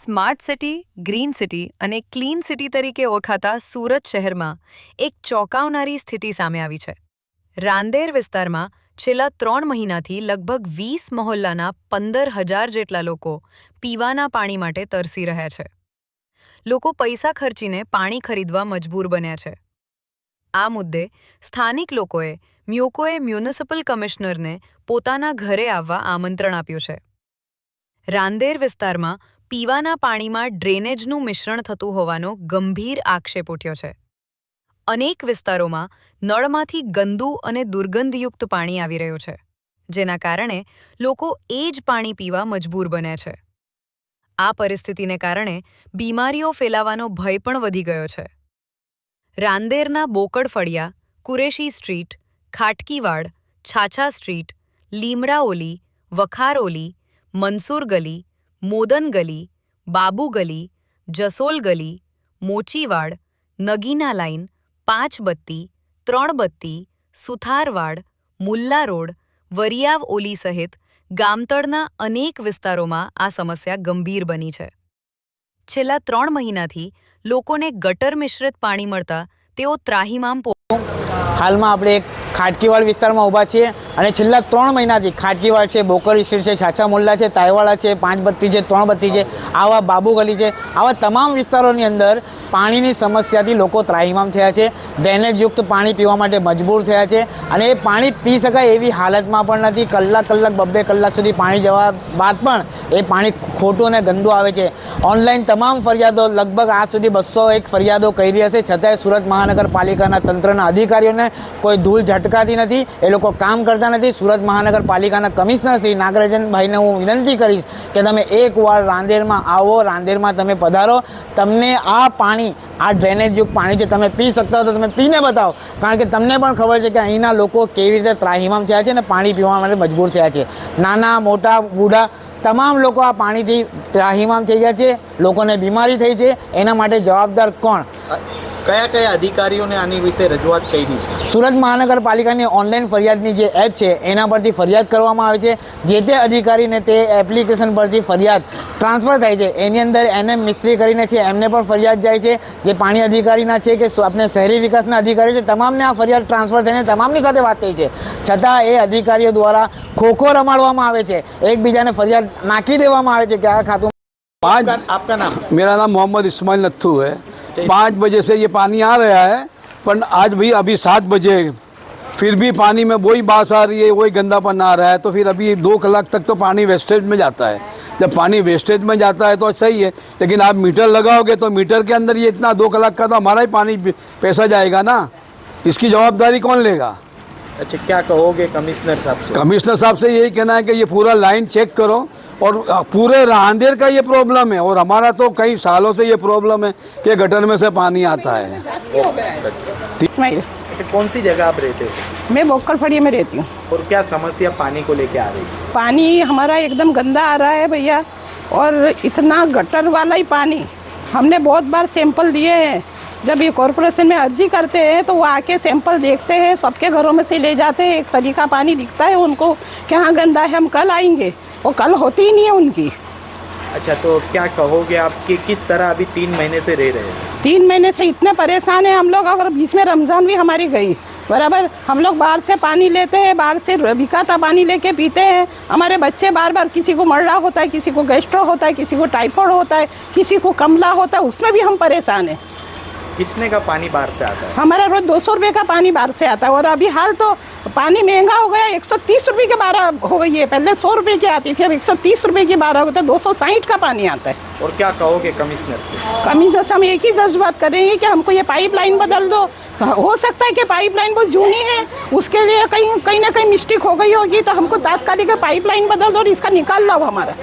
Smart city, green city અને clean city તરીકે ઓળખાતા સુરત શહેરમાં એક ચોંકાવનારી સ્થિતિ સામે આવી છે. રાંદેર વિસ્તારમાં છેલ્લા 3 મહિનાથી લગભગ 20 મહોલ્લાના 15,000 જેટલા લોકો પીવાના પાણી માટે તરસી રહ્યા છે. લોકો પૈસા ખર્ચીને પાણી ખરીદવા મજબૂર બન્યા છે. આ મુદ્દે સ્થાનિક લોકોએ મ્યુનિસિપલ કમિશનરને પોતાના ઘરે આવવા આમંત્રણ આપ્યું છે. રાંદેર વિસ્તારમાં પીવાના પાણીમાં ડ્રેનેજનું મિશ્રણ થતું હોવાનો ગંભીર આક્ષેપ ઉઠ્યો છે. અનેક વિસ્તારોમાં નળમાંથી ગંદુ અને દુર્ગંધયુક્ત પાણી આવી રહ્યું છે, જેના કારણે લોકો એ જ પાણી પીવા મજબૂર બન્યા છે. આ પરિસ્થિતિને કારણે બીમારીઓ ફેલાવાનો ભય પણ વધી ગયો છે. રાંદેરના બોકડ ફળિયા, કુરેશી સ્ટ્રીટ, ખાટકીવાડ, છાછા સ્ટ્રીટ, લીમડા ઓલી, વખાર ઓલી, મંસૂર ગલી, મોદન ગલી, બાબુ ગલી, જસોલ ગલી, મોચીવાડ, નગીના લાઇન, 5 બત્તી, 3 બત્તી, સુથારવાડ, મુલ્લા રોડ, વરિયાવ ઓલી સહિત ગામતળના અનેક વિસ્તારોમાં આ સમસ્યા ગંભીર બની છે. છેલ્લા 3 મહિનાથી લોકોને ગટર મિશ્રિત પાણી મળતા તેઓ ત્રાહિમામ. હાલમાં આપણે એક ખાટકીવાડ વિસ્તારમાં ઊભા છીએ અને છેલ્લા 3 મહિનાથી ખાટકીવાડ છે, બોકડ સ્ટ્રીટ છે, છાછા મોલ્લા છે, તાયવાડા છે, 5 બત્તી છે, 3 બત્તી છે, આવા બાબુ ગલી છે, આવા તમામ વિસ્તારોની અંદર પાણીની સમસ્યાથી લોકો ત્રાહિમામ થયા છે. ડ્રેનેજયુક્ત પાણી પીવા માટે મજબૂર થયા છે અને એ પાણી પી શકાય એવી હાલતમાં પણ નથી. કલાક 2 કલાક સુધી પાણી જવા બાદ પણ એ પાણી ખોટું અને ગંદુ આવે છે. ઓનલાઈન તમામ ફરિયાદો, લગભગ આજ સુધી 201 ફરિયાદો કરી હશે, છતાંય સુરત મહાનગરપાલિકાના તંત્રના અધિકારીઓને કોઈ ધૂળ ઝટકાતી નથી. એ લોકો કામ કરતા નથી. સુરત મહાનગરપાલિકાના કમિશનર શ્રી નાગરાજનભાઈને હું વિનંતી કરીશ કે તમે એકવાર રાંદેરમાં આવો, રાંદેરમાં તમે પધારો. તમને આ પાણી, આ ડ્રેનેજયુક્ત પાણી છે, તમે પી શકતા હો તો તમે પીને બતાવો, કારણ કે તમને પણ ખબર છે કે અહીંના લોકો કેવી રીતે ત્રાહિમામ થયા છે અને પાણી પીવા માટે મજબૂર થયા છે. નાના મોટા બુઢા તમામ લોકો આ પાણીથી ત્રાહિમામ થઈ ગયા છે. લોકોને બીમારી થઈ છે. એના માટે જવાબદાર કોણ? કયા અધિકારીઓને આની વિશે રજૂઆત કરી છે? સુરત મહાનગરપાલિકાની ઓનલાઈન ફરિયાદની જે એપ છે એના પરથી ફરિયાદ કરવામાં આવે છે. જે તે અધિકારીને તે એપ્લિકેશન પરથી ફરિયાદ ટ્રાન્સફર થાય છે. એની અંદર NM મિસ્ત્રી કરીને છે, એમને પણ ફરિયાદ જાય છે. જે પાણી અધિકારીના છે કે આપણે શહેરી વિકાસના અધિકારી છે, તમામને આ ફરિયાદ ટ્રાન્સફર થઈને તમામની સાથે વાત થઈ છે. છતાં એ અધિકારીઓ દ્વારા ખોખો રમાડવામાં આવે છે, એકબીજાને ફરિયાદ નાખી દેવામાં આવે છે કે આ ખાતું. आपका नाम? मेरा नाम मोहम्मद इस्माइल नत्थू है. 5 बजे से ये पानी आ रहा है, पर आज भी अभी 7 बजे फिर भी पानी में वही बास आ रही है, वही गंदापन आ रहा है. तो फिर अभी 2 कलाक तक तो पानी वेस्टेज में जाता है. जब पानी वेस्टेज में जाता है तो सही है, लेकिन आप मीटर लगाओगे तो मीटर के अंदर ये इतना 2 कलाक का तो हमारा ही पानी पैसा जाएगा ना. इसकी जवाबदारी कौन लेगा? अच्छा, क्या कहोगे कमिश्नर साहब से? कमिश्नर साहब से यही कहना है कि ये पूरा लाइन चेक करो, और पूरे रांदेर का ये प्रॉब्लम है, और हमारा तो कई सालों से ये प्रॉब्लम है कि गटर में से पानी आता है. अच्छा, कौन सी जगह आप रहते हो? मैं बोकड़ फड़िया में रहती हूँ. और क्या समस्या पानी को लेके आ रही है? पानी हमारा एकदम गंदा आ रहा है भैया, और इतना गटर वाला ही पानी. हमने बहुत बार सैंपल दिए हैं. जब ये कॉरपोरेशन में अर्जी करते हैं तो वो आके सैंपल देखते हैं, सबके घरों में से ले जाते हैं. एक सलीका पानी दिखता है उनको कि हाँ गंदा है, हम कल आएंगे. वो कल होती ही नहीं है उनकी. अच्छा, तो क्या कहोगे आप कि किस तरह अभी 3 महीने से रह रहे हैं? 3 महीने से इतने परेशान हैं हम लोग. अगर बीच में रमज़ान भी हमारी गई, बराबर, हम लोग बाहर से पानी लेते हैं, बाहर से बिकाता पानी लेके पीते हैं. हमारे बच्चे बार किसी को मर्रा होता है, किसी को गैस्ट्रो होता है, किसी को टाइफाइड होता है, किसी को कमला होता है, उसमें भी हम परेशान हैं. कितने का पानी बाहर से आता है? हमारा रोज 200 रुपये का पानी बाहर से आता है. और अभी हाल तो पानी महंगा हो गया, 130 रुपये के 12 हो गई है. पहले 100 रुपये की आती थी, अब 130 रुपये की 12 होता है. 260 का पानी आता है. और क्या कहोगे कमिश्नर से? कमिश्नर से हम एक ही बात करेंगे कि हमको ये पाइपलाइन बदल दो. हो सकता है कि पाइपलाइन बहुत जूनी है, उसके लिए कहीं ना कहीं मिस्टेक हो गई होगी, तो हमको तात्कालिक पाइपलाइन बदल दो और इसका निकाल लो हमारा.